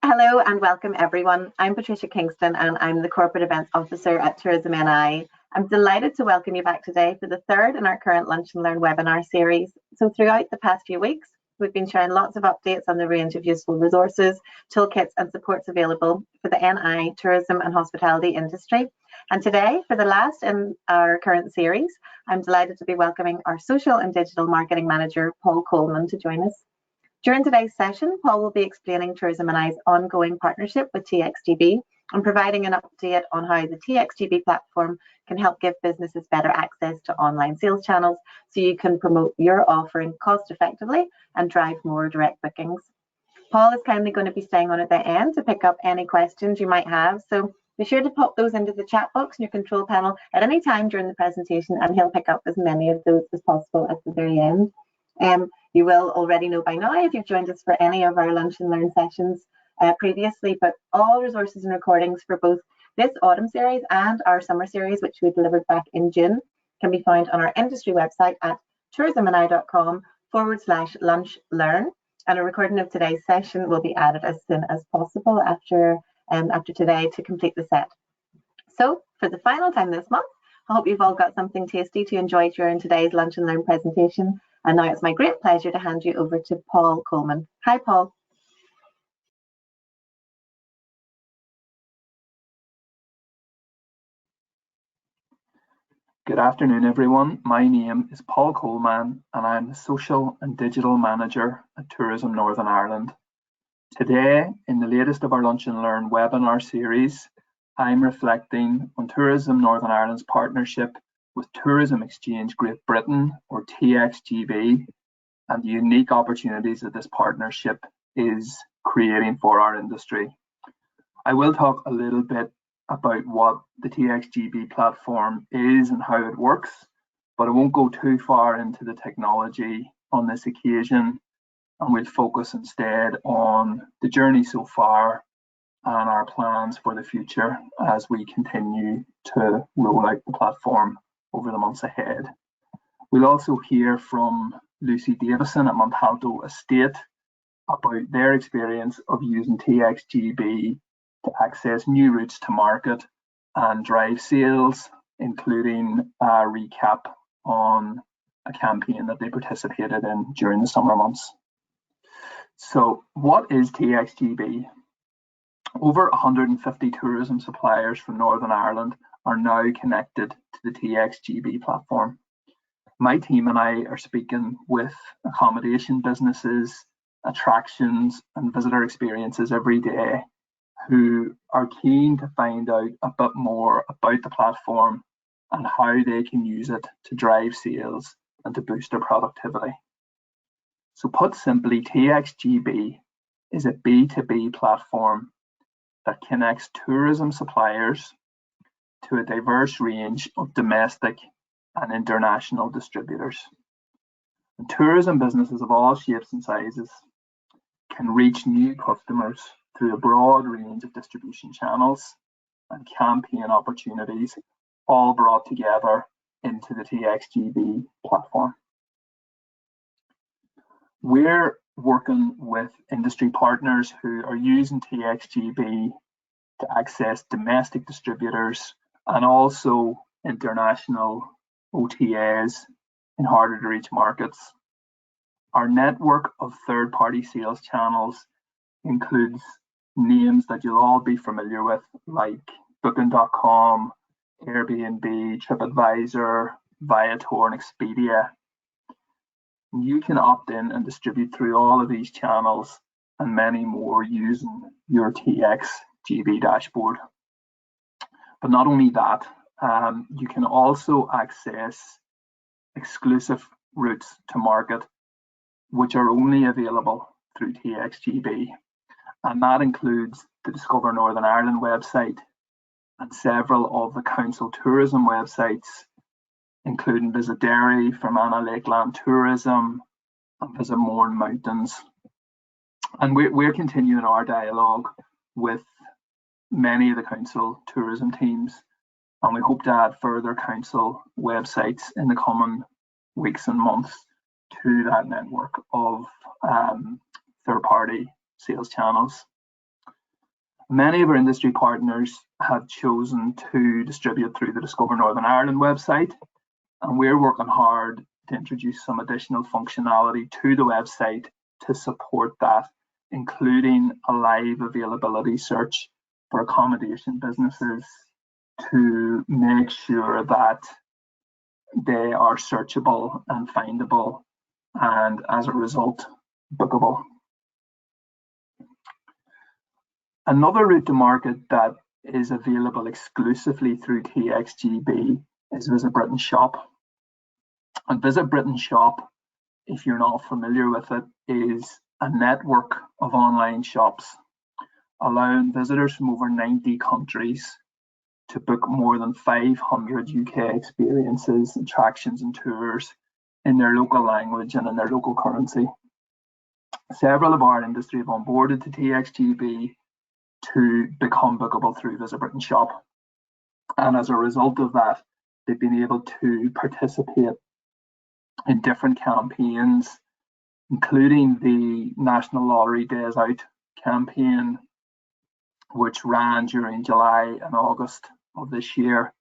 Hello and welcome everyone. I'm Patricia Kingston and I'm the Corporate Events Officer at Tourism NI. I'm delighted to welcome you back today for the third in our current Lunch and Learn webinar series. So throughout the past few weeks, we've been sharing lots of updates on the range of useful resources, toolkits and supports available for the NI tourism and hospitality industry. And today, for the last in our current series, I'm delighted to be welcoming our Social and Digital Marketing Manager, Paul Coleman, to join us. During today's session, Paul will be explaining Tourism NI's ongoing partnership with TXGB and providing an update on how the TXGB platform can help give businesses better access to online sales channels so you can promote your offering cost effectively and drive more direct bookings. Paul is kindly going to be staying on at the end to pick up any questions you might have, so be sure to pop those into the chat box in your control panel at any time during the presentation and he'll pick up as many of those as possible at the very end. You will already know by now if you've joined us for any of our Lunch and Learn sessions previously, but all resources and recordings for both this autumn series and our summer series, which we delivered back in June, can be found on our industry website at tourismni.com/lunchlearn. And a recording of today's session will be added as soon as possible after today to complete the set. So for the final time this month, I hope you've all got something tasty to enjoy during today's Lunch and Learn presentation. And now it's my great pleasure to hand you over to Paul Coleman. Hi, Paul. Good afternoon, everyone. My name is Paul Coleman, and I'm the Social and Digital Manager at Tourism Northern Ireland. Today, in the latest of our Lunch and Learn webinar series, I'm reflecting on Tourism Northern Ireland's partnership with Tourism Exchange Great Britain, or TXGB, and the unique opportunities that this partnership is creating for our industry. I will talk a little bit about what the TXGB platform is and how it works, but I won't go too far into the technology on this occasion, and we'll focus instead on the journey so far and our plans for the future as we continue to roll out the platform over the months ahead. We'll also hear from Lucy Davison at Montalto Estate about their experience of using TXGB to access new routes to market and drive sales, including a recap on a campaign that they participated in during the summer months. So what is TXGB? Over 150 tourism suppliers from Northern Ireland are now connected to the TXGB platform. My team and I are speaking with accommodation businesses, attractions and visitor experiences every day who are keen to find out a bit more about the platform and how they can use it to drive sales and to boost their productivity. So put simply, TXGB is a B2B platform that connects tourism suppliers to a diverse range of domestic and international distributors. And tourism businesses of all shapes and sizes can reach new customers through a broad range of distribution channels and campaign opportunities, all brought together into the TXGB platform. We're working with industry partners who are using TXGB to access domestic distributors and also international OTAs in harder to reach markets. Our network of third-party sales channels includes names that you'll all be familiar with, like Booking.com, Airbnb, TripAdvisor, Viator and Expedia. You can opt in and distribute through all of these channels and many more using your TXGB dashboard. But not only that, you can also access exclusive routes to market which are only available through TXGB. And that includes the Discover Northern Ireland website and several of the council tourism websites, including Visit Derry, Fermanagh Lakeland Tourism, and Visit Mourne Mountains. And we're continuing our dialogue with many of the council tourism teams, and we hope to add further council websites in the coming weeks and months to that network of third-party sales channels. Many of our industry partners have chosen to distribute through the Discover Northern Ireland website, and we're working hard to introduce some additional functionality to the website to support that, including a live availability search for accommodation businesses to make sure that they are searchable and findable, and as a result, bookable. Another route to market that is available exclusively through TXGB is Visit Britain Shop. And Visit Britain Shop, if you're not familiar with it, is a network of online shops allowing visitors from over 90 countries to book more than 500 UK experiences, attractions and tours in their local language and in their local currency. Several of our industry have onboarded to TXGB to become bookable through Visit Britain Shop. And as a result of that, they've been able to participate in different campaigns, including the National Lottery Days Out campaign, which ran during July and August of this year,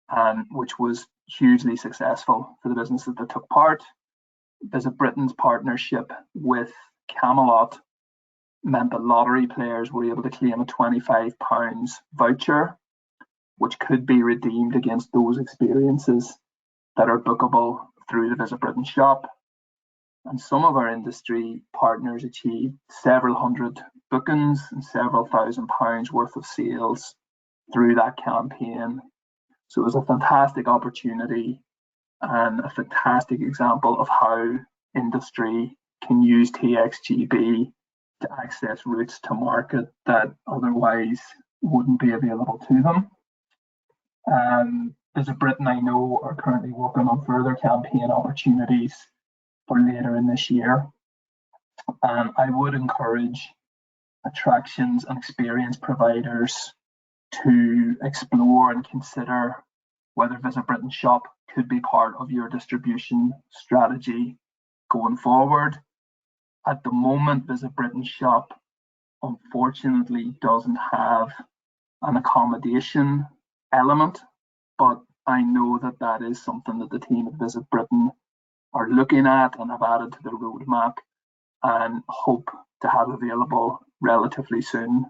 and which was hugely successful for the businesses that took part. Visit Britain's partnership with Camelot meant that lottery players were able to claim a £25 voucher, which could be redeemed against those experiences that are bookable through the Visit Britain Shop. And some of our industry partners achieved several hundred bookings and several £1,000s worth of sales through that campaign. So it was a fantastic opportunity and a fantastic example of how industry can use TXGB to access routes to market that otherwise wouldn't be available to them. Visit Britain, I know, are currently working on further campaign opportunities for later in this year. And I would encourage attractions and experience providers to explore and consider whether Visit Britain Shop could be part of your distribution strategy going forward. At the moment, Visit Britain Shop unfortunately doesn't have an accommodation element, but I know that that is something that the team at Visit Britain are looking at and have added to the roadmap and hope to have available relatively soon.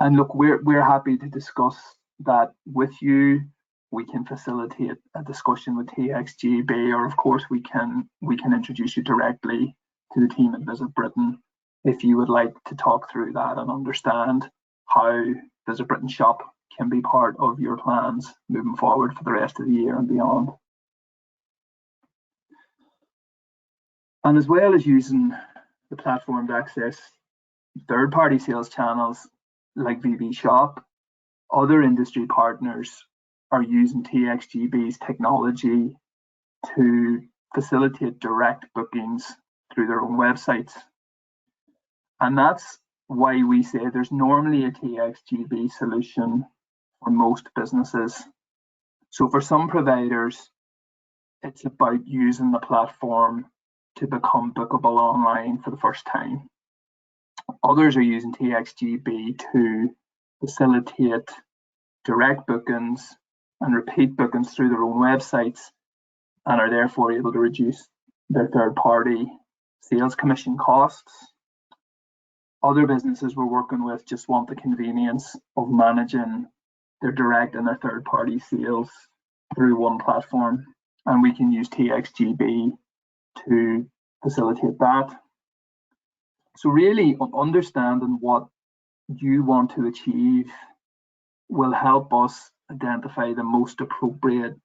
And look, we're happy to discuss that with you. We can facilitate a discussion with TXGB, or of course we can introduce you directly to the team at Visit Britain if you would like to talk through that and understand how Visit Britain Shop can be part of your plans moving forward for the rest of the year and beyond. And as well as using the platform to access third-party sales channels like VB Shop, other industry partners are using TXGB's technology to facilitate direct bookings through their own websites. And that's why we say there's normally a TXGB solution for most businesses. So for some providers, it's about using the platform to become bookable online for the first time. Others are using TXGB to facilitate direct bookings and repeat bookings through their own websites, and are therefore able to reduce their third-party sales commission costs. Other businesses we're working with just want the convenience of managing their direct and their third-party sales through one platform, and we can use TXGB to facilitate that. So really, understanding what you want to achieve will help us identify the most appropriate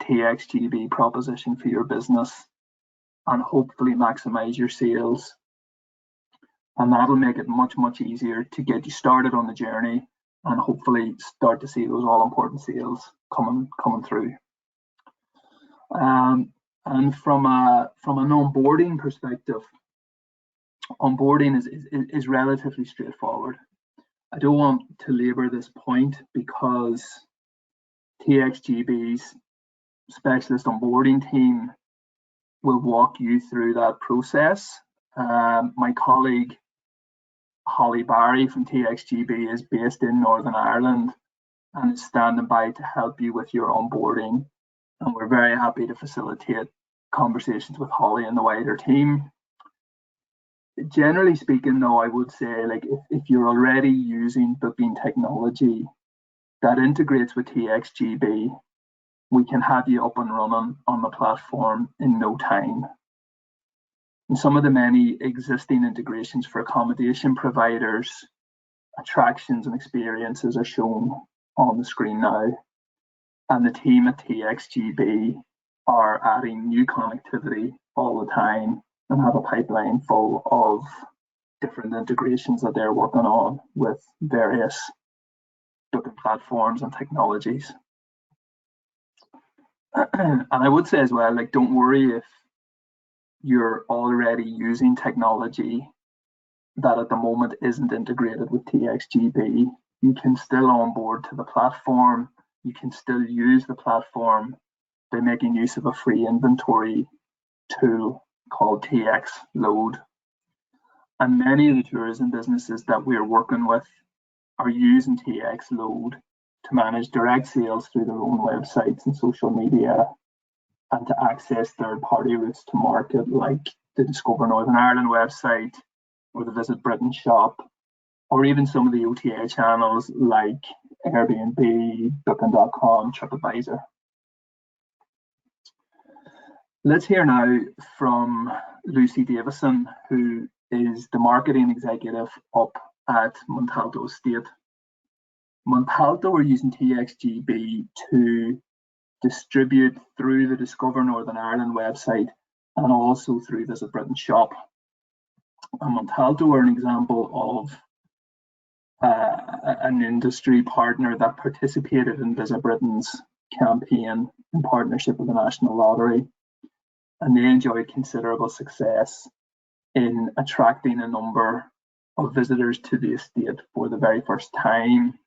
TXGB proposition for your business and hopefully maximize your sales. And that'll make it much, much easier to get you started on the journey and hopefully start to see those all-important sales coming through. And from an onboarding perspective, onboarding is relatively straightforward. I don't want to labour this point because TXGB's specialist onboarding team will walk you through that process. My colleague Holly Barry from TXGB is based in Northern Ireland and is standing by to help you with your onboarding. And we're very happy to facilitate conversations with Holly and the wider team. Generally speaking, though, I would say, like, if you're already using booking technology that integrates with TXGB, we can have you up and running on the platform in no time. And some of the many existing integrations for accommodation providers, attractions and experiences are shown on the screen now. And the team at TXGB are adding new connectivity all the time and have a pipeline full of different integrations that they're working on with various booking platforms and technologies. And I would say as well, like, don't worry if you're already using technology that at the moment isn't integrated with TXGB. You can still onboard to the platform. You can still use the platform by making use of a free inventory tool called TX Load. And many of the tourism businesses that we're working with are using TX Load to manage direct sales through their own websites and social media, and to access third-party routes to market, like the Discover Northern Ireland website or the Visit Britain shop, or even some of the OTA channels like Airbnb, Booking.com, TripAdvisor. Let's hear now from Lucy Davison, who is the marketing executive up at Montalto Estate. Montalto are using TXGB to distribute through the Discover Northern Ireland website and also through Visit Britain shop. And Montalto are an example of an industry partner that participated in Visit Britain's campaign in partnership with the National Lottery. And they enjoyed considerable success in attracting a number of visitors to the estate for the very first time.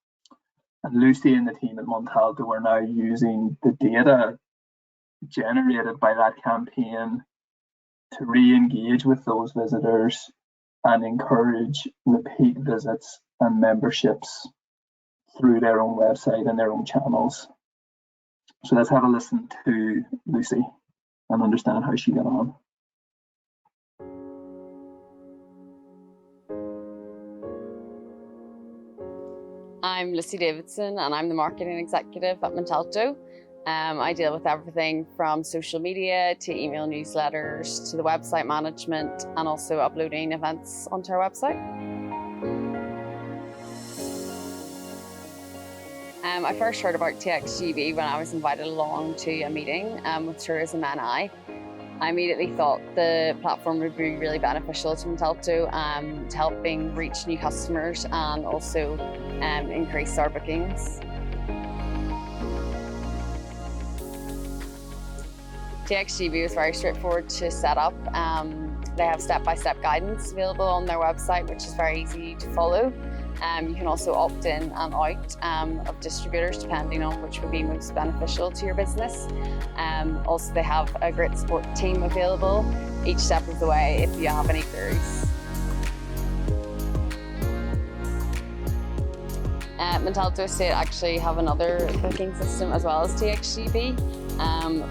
And Lucy and the team at Montalto are now using the data generated by that campaign to re-engage with those visitors and encourage repeat visits and memberships through their own website and their own channels. So let's have a listen to Lucy and understand how she got on. I'm Lucy Davidson and I'm the marketing executive at Montalto. I deal with everything from social media to email newsletters to the website management and also uploading events onto our website. I first heard about TXGB when I was invited along to a meeting with Tourism NI. I immediately thought the platform would be really beneficial to Montalto, to helping reach new customers and also increase our bookings. TXGB was very straightforward to set up. They have step-by-step guidance available on their website, which is very easy to follow. You can also opt in and out of distributors depending on which would be most beneficial to your business. Also, they have a great support team available each step of the way if you have any queries. Montalto Estate actually have another booking system as well as TXGB,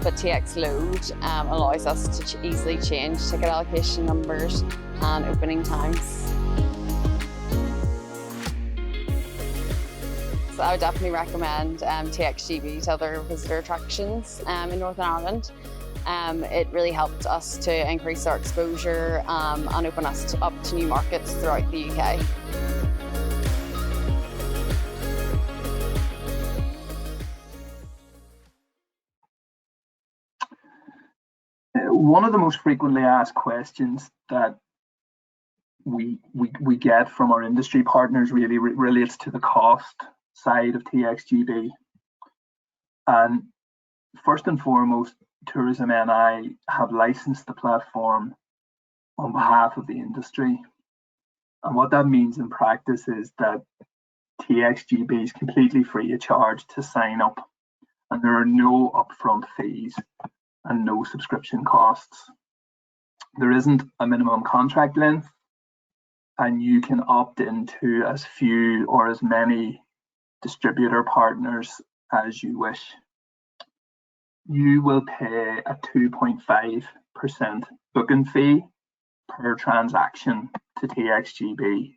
but TX Load allows us to easily change ticket allocation numbers and opening times. So I would definitely recommend TXGB to other visitor attractions in Northern Ireland. It really helped us to increase our exposure and open us up to new markets throughout the UK. One of the most frequently asked questions that we get from our industry partners really relates to the cost side of TXGB. And first and foremost, Tourism NI have licensed the platform on behalf of the industry. And what that means in practice is that TXGB is completely free of charge to sign up, and there are no upfront fees and no subscription costs. There isn't a minimum contract length, and you can opt into as few or as many distributor partners as you wish. You will pay a 2.5% booking fee per transaction to TXGB,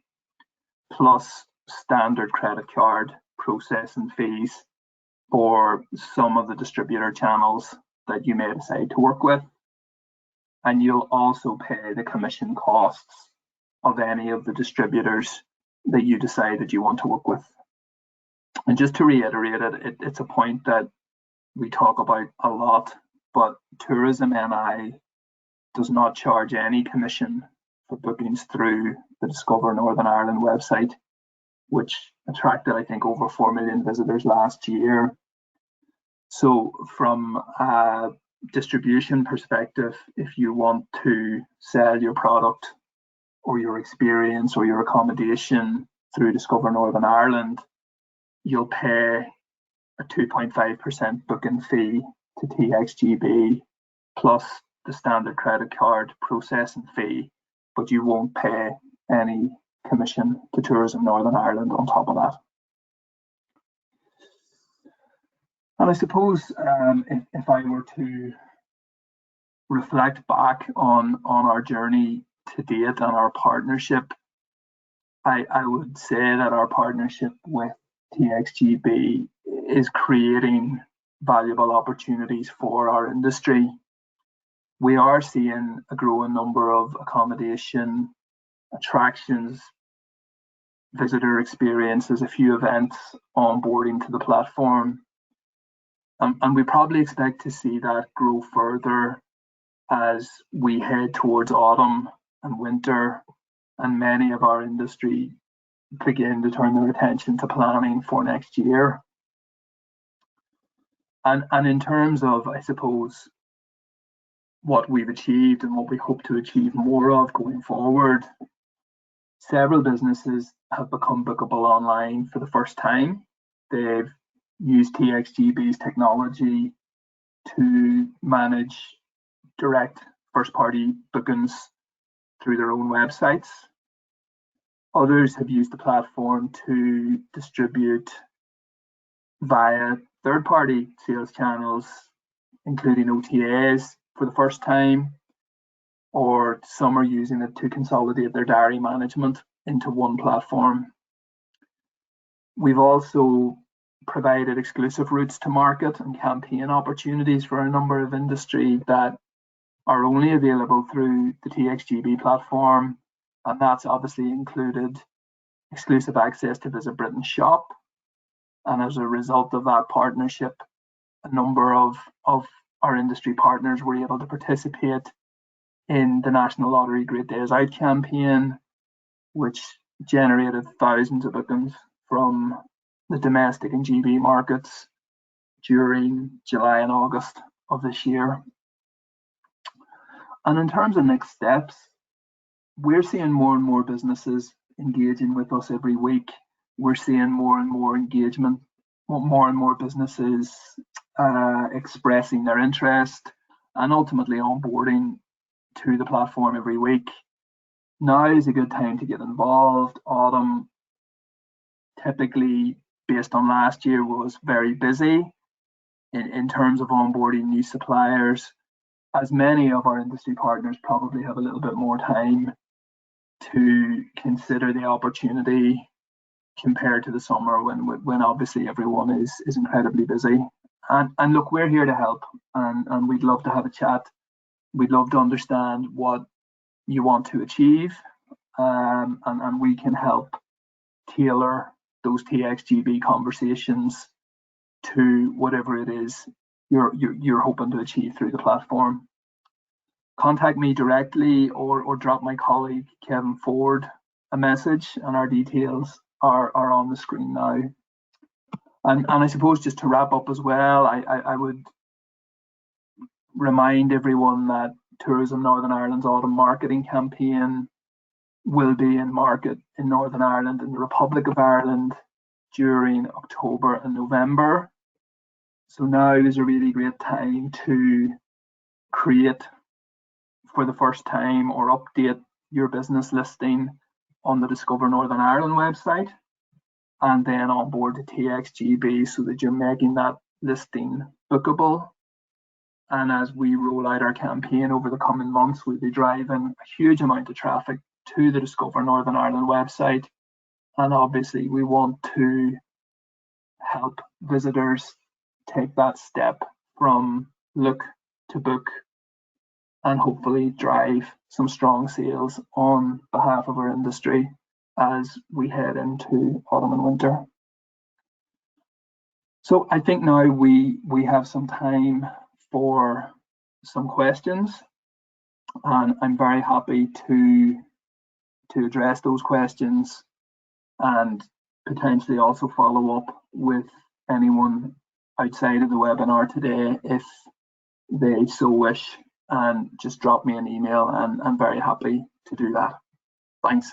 plus standard credit card processing fees for some of the distributor channels that you may decide to work with. And you'll also pay the commission costs of any of the distributors that you decide that you want to work with. And just to reiterate it, it's a point that we talk about a lot, but Tourism NI does not charge any commission for bookings through the Discover Northern Ireland website, which attracted, I think, over 4 million visitors last year. So from a distribution perspective, if you want to sell your product or your experience or your accommodation through Discover Northern Ireland, you'll pay a 2.5% booking fee to TXGB plus the standard credit card processing fee, but you won't pay any commission to Tourism Northern Ireland on top of that. And I suppose if I were to reflect back on our journey to date and our partnership, I would say that our partnership with TXGB is creating valuable opportunities for our industry. We are seeing a growing number of accommodation, attractions, visitor experiences, a few events onboarding to the platform. And we probably expect to see that grow further as we head towards autumn and winter, and many of our industry begin to turn their attention to planning for next year. And in terms of, I suppose, what we've achieved and what we hope to achieve more of going forward, several businesses have become bookable online for the first time. They've used TXGB's technology to manage direct first-party bookings through their own websites. Others have used the platform to distribute via third-party sales channels, including OTAs for the first time, or some are using it to consolidate their diary management into one platform. We've also provided exclusive routes to market and campaign opportunities for a number of industry that are only available through the TXGB platform, and that's obviously included exclusive access to Visit Britain Shop. And as a result of that partnership, a number of our industry partners were able to participate in the National Lottery Great Days Out campaign, which generated thousands of bookings from the domestic and GB markets during July and August of this year. And in terms of next steps, we're seeing more and more businesses engaging with us every week. We're seeing more and more engagement, more and more businesses expressing their interest and ultimately onboarding to the platform every week. Now is a good time to get involved. Autumn, typically based on last year, was very busy in terms of onboarding new suppliers, as many of our industry partners probably have a little bit more time to consider the opportunity compared to the summer when obviously everyone is incredibly busy. And look, we're here to help, and we'd love to have a chat. We'd love to understand what you want to achieve, and we can help tailor those TXGB conversations to whatever it is you're hoping to achieve through the platform. Contact me directly or drop my colleague Kevin Ford a message, and our details are on the screen now. And I suppose just to wrap up as well, I would remind everyone that Tourism Northern Ireland's autumn marketing campaign will be in market in Northern Ireland and the Republic of Ireland during October and November. So now is a really great time to create for the first time or update your business listing on the Discover Northern Ireland website and then onboard the TXGB so that you're making that listing bookable. And as we roll out our campaign over the coming months, we'll be driving a huge amount of traffic to the Discover Northern Ireland website. And obviously we want to help visitors take that step from look to book and hopefully drive some strong sales on behalf of our industry as we head into autumn and winter. So I think now we have some time for some questions, and I'm very happy to address those questions and potentially also follow up with anyone outside of the webinar today if they so wish, and just drop me an email, and I'm very happy to do that. Thanks.